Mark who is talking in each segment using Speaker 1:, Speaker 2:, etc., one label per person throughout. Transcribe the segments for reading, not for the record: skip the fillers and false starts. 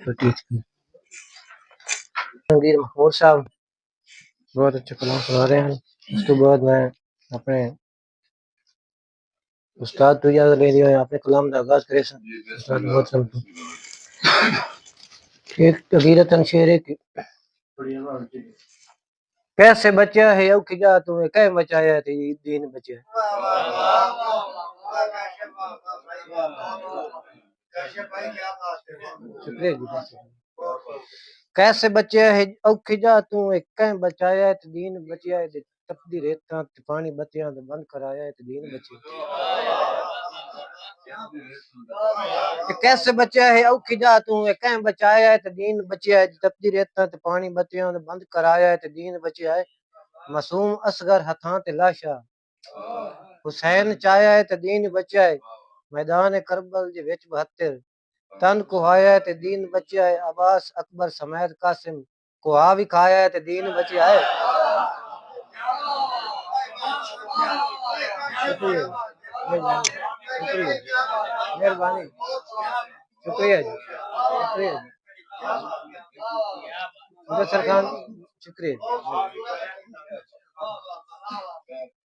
Speaker 1: तो टीच की जहांगीर महमूद साहब बहुत अच्छे कलाम सुना रहे हैं। उसके बाद मैं अपने उस्ताद तो इजाजत ले लिया, अपने कलाम का आगाज करे। उस्ताद बहुत समझो एक तगीरतन शेर है कि कैसे बचा है औ खिजा तुम्हें कह बचाया थे दीन बचा शुक्रिया जी। कैसे बचा है औ खिजा तुम्हें कह बचाया थे दीन बचा है तपदी रेता ते पानी बतियां ते बंद कराया है ते दीन बचा कैसे बचा है औ खिजा तुम्हें कह बचाया है ते दीन बचा है तपदी रेता ते पानी बतियां ते बंद कराया है ते दीन बचा है मासूम असगर हथां ते लाशा हुसैन चाया है ते दीन बचा है मैदान करबल दे विच 72 तन कुहाया है ते दीन बचा है अब्बास अकबर समेत कासिम कुहा भी खाया है ते दीन बचा है। शुक्रिया मेहरबानी शुक्रिया जी शुक्रिया जी मुदस्सर खान शुक्रिया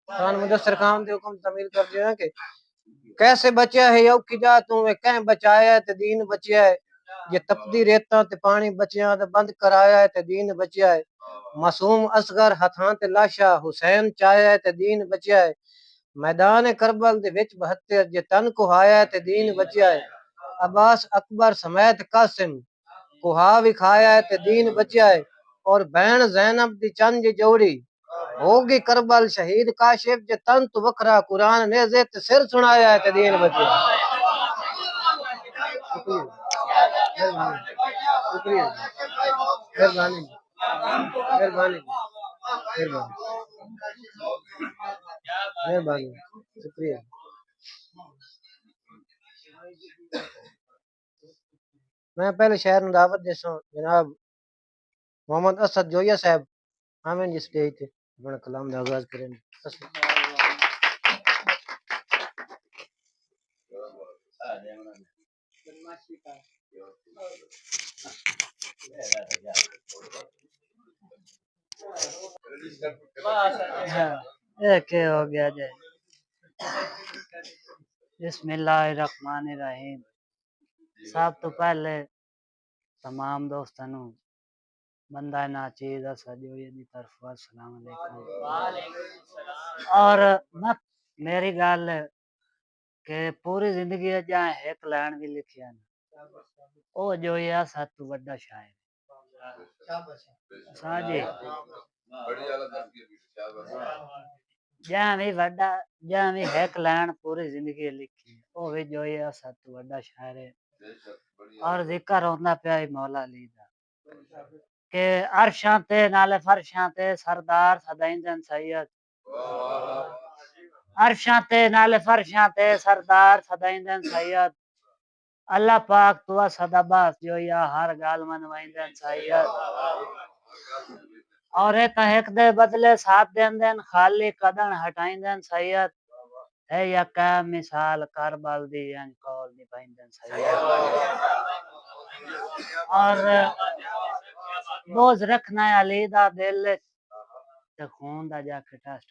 Speaker 1: खान मुदस्सर खान दे हुक्म तमील कर दिया कि कैसे बचा है यौ किजा तुम्हें कह बचाया है ते दीन बचा है ये तपदी रेता ते पानी बचिया ते बंद कराया है ते दीन बचा है मासूम असगर हथां ते लाशा हुसैन चाया है ते दीन बचा है मैदान करबल दे विच 72 जे तन कुहाया है ते दीन बचा है अब्बास अकबर समेत कासिम कुहा भी खाया है ते दीन बचा है और बहन जैनब दी चंद जोड़ी होगी करबल शहीद काशिफ जे तन तो वखरा कुरान ने जे ते सिर सुनाया है ते दीन बचा है। शुक्रिया मेहरबानी मेहरबानी मेहरबानी शुक्रिया। मैं पहले शहर में दावत देसो जनाब मोहम्मद असद जोया साहब आमिन जी स्टेज थे अपना कलाम का आगाज करें।
Speaker 2: ये क्या हो गया जय बिस्मिल्लाहिर्रहमानिर्रहीम। सब तो पहले तमाम दोस्तों नु बंदा नाचीज सजोई दी तरफ अस्सलाम वालेकुम। और मत मेरी गल के पूरी जिंदगी जहाँ एक लाइन भी लिखिया ना ओ जो या सब तो बड़ा शायर साजी जहाँ भी बड़ा जहाँ भी एक लाइन पूरी जिंदगी लिखी ओ भी जो या सब तो बड़ा शायर है। और जिक्र होता पिया मौला अली दा के अरशां ते नाले फरशां ते सरदार सदाइंदन सैयद अरशां ते नाले फरशां ते सरदार सदाइंदन सैयद अल्लाह पाक तुआ सदाबास जो या हर गाल मनवाइंदन सैयद और एक दे बदले साथ देंदन खाली कदन हटाइंदन सैयद है या का मिसाल करबल दी कौल निभाइंदन सैयद। और बोझ रखना है अली दा दिल ते खून दा जाके टेस्ट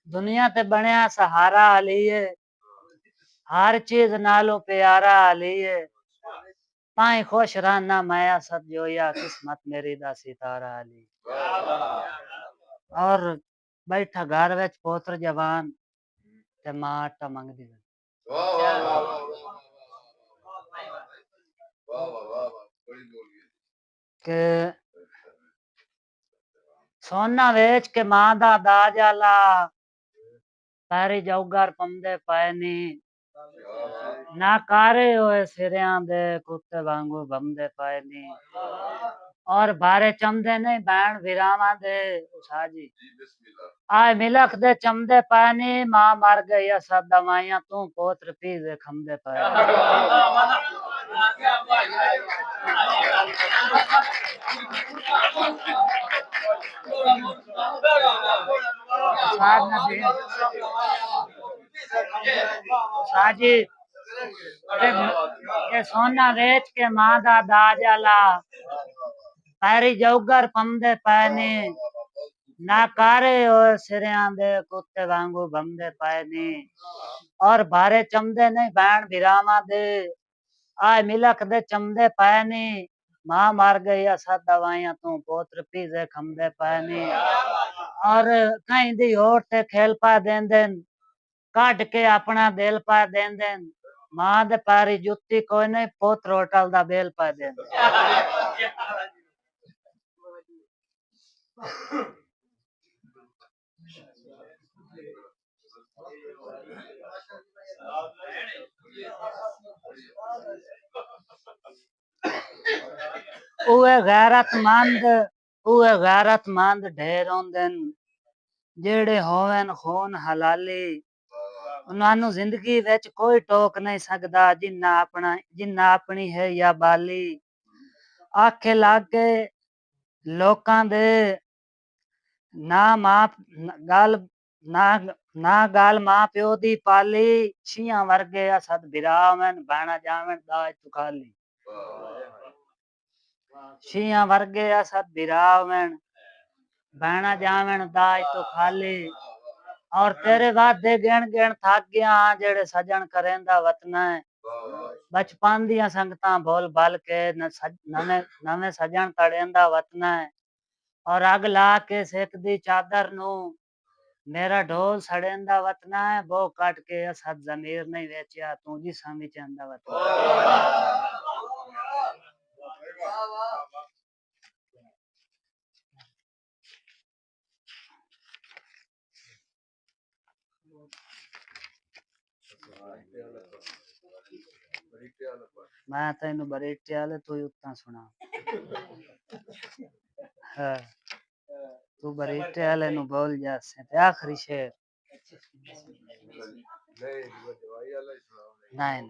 Speaker 2: दुनिया ते बनया सहारा अली है हर चीज नालो प्यारा अली है पाई खुश रहना माया सब जोया किस्मत मेरी दा सितारा अली। और बैठा घर विच पोत्र जवान ते मां आटा मंगदी के सोना वेच के मां दा दाज आला सारे जौगर पंदे पाए ना कारे होए सिरियां दे कुत्ते वांगू बमदे पाए नी और बारे चमदे नहीं बैण विरावां दे साजी आए मिलख दे चमदे पानी मां मर गई सब दवाइयां तू पोत्र पी दे खमदे पाए साजी के सोना वेच के मां दा दाज आला पैरी जौगर पंदे पैने ना कारे होए सिरियां दे कुत्ते वांगू भमदे पए नी और भारे चमदे नहीं भैन भिरावां दे आए मिलक दे चमदे पए नी मां मर गई असा दवाइयां तू पोत्र पीजे खमदे पए नी और कहीं दी होर ते खेल पा देंदे काट के अपना दिल पा देंदे मां दे पैरी जुत्ती कोई नहीं पोत्र होटल दा बेल पा देंदे उहे गैरतमंद ढेर होंदे जेड़े होवन खून हलाली उन्हां जिंदगी विच कोई टोक नहीं सकदा जिन्ना अपनी है या बाली आखे लागे लोकां दे ना मां गल ना गल मां प्यो दी पाली छियां वर्गे असद बिरावन भाणा जावन दाज तू खाली छियां वर्गे असद बिरावन भाणा जावन दाज तू खाली और तेरे वादे गिण गिण थक गया जेड़े सजन करेंदा वतना बचपन दियां संगतां भोल भल के नवे सजन तड़ेंदा वतना और अग ला के सेकदी चादर नू मेरा ढोल सड़ेंदा वतना है वो कट के असद जमीर नहीं वेचिया तू जी सामी चंदा वतना मैं तेन बरेटे वाले तू उत्ता सुना तू बरेटे वाले नु बोल जासे ते आखिरी शेर नहीं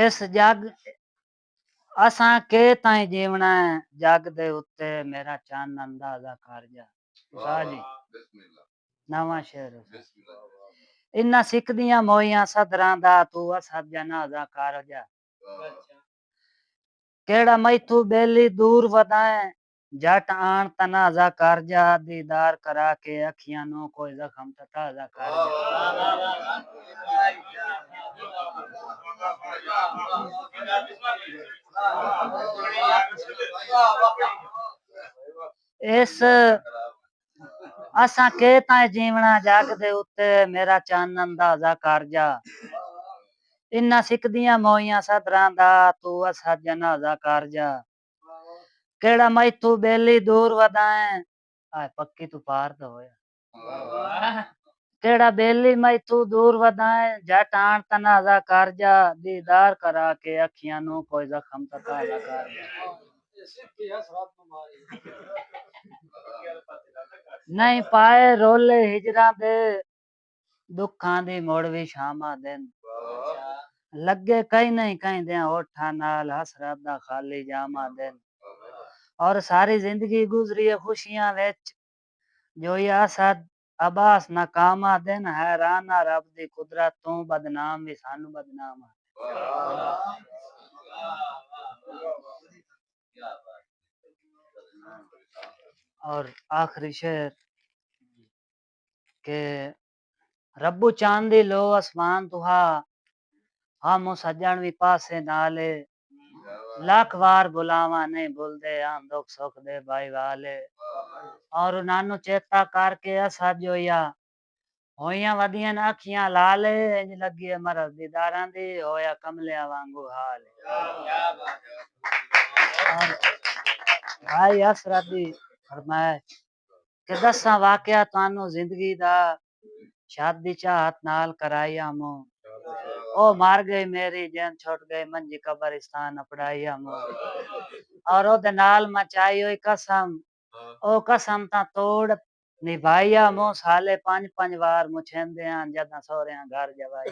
Speaker 2: इस जग असा के ताई जीवना है जग दे उत्ते मेरा चांद अंदाजा कर जा जी नवा शेर इन्ना सिकदियां मोइयां सदरां दा तू असद जनाजा कर जा केड़ा मैथू बेली दूर वदाए जट आन तनाजा कर जा दीदार करा के अखियां नो कोई जख्म ताजा कर जा इस असा के ताए जीवना जग दे उत्ते मेरा चान अंदाजा कर जा इन्ना सिकदियां मोइयां सदरां दा तू असा जनाजा कर जा केड़ा मैथू बेली दूर वदाए आए पक्की तू पार तो होया केड़ा बेली मैथू दूर वदाए जट आन तनाजा कर जा दीदार करा के अखियां नु कोई जख्म ताजा कर जा नहीं पाए रोले हिजरा दे दुखां दी मोड़ भी शामा दिन लगे कहीं नहीं कहीं दे होठा नाल हसरत दा खाली जामा दिन और सारी जिंदगी गुजरी है खुशियां विच जो या सद अबास नाकामा दिन हैराना रब दी कुदरत तू बदनाम भी सानू बदनाम और आखिरी शेर के रब्बू चांदी लो आसमान तुहा हम सज्जन भी पासे नाले लाख बार बुलावा नहीं भूलदे आम दुख सुख दे भाई वाले और नानू चेता करके असा जोया होया वदियां अखियां लाले इंज लगी मरद दीदारां दी होया कमलिया वांगू हाल भाई असरत दी फरमाए कि दसा वाकया तानू जिंदगी दा शादी चाहत नाल कराया मो ओ मार गई मेरी जैन छोड़ गई मंजी कब्रिस्तान अपड़ाइया मो और ओदे नाल मचाई हुई कसम ओ कसम ता तोड़ निभाइया मो साले 5 बार मुछेंदे जदा सोहरिया घर जवाई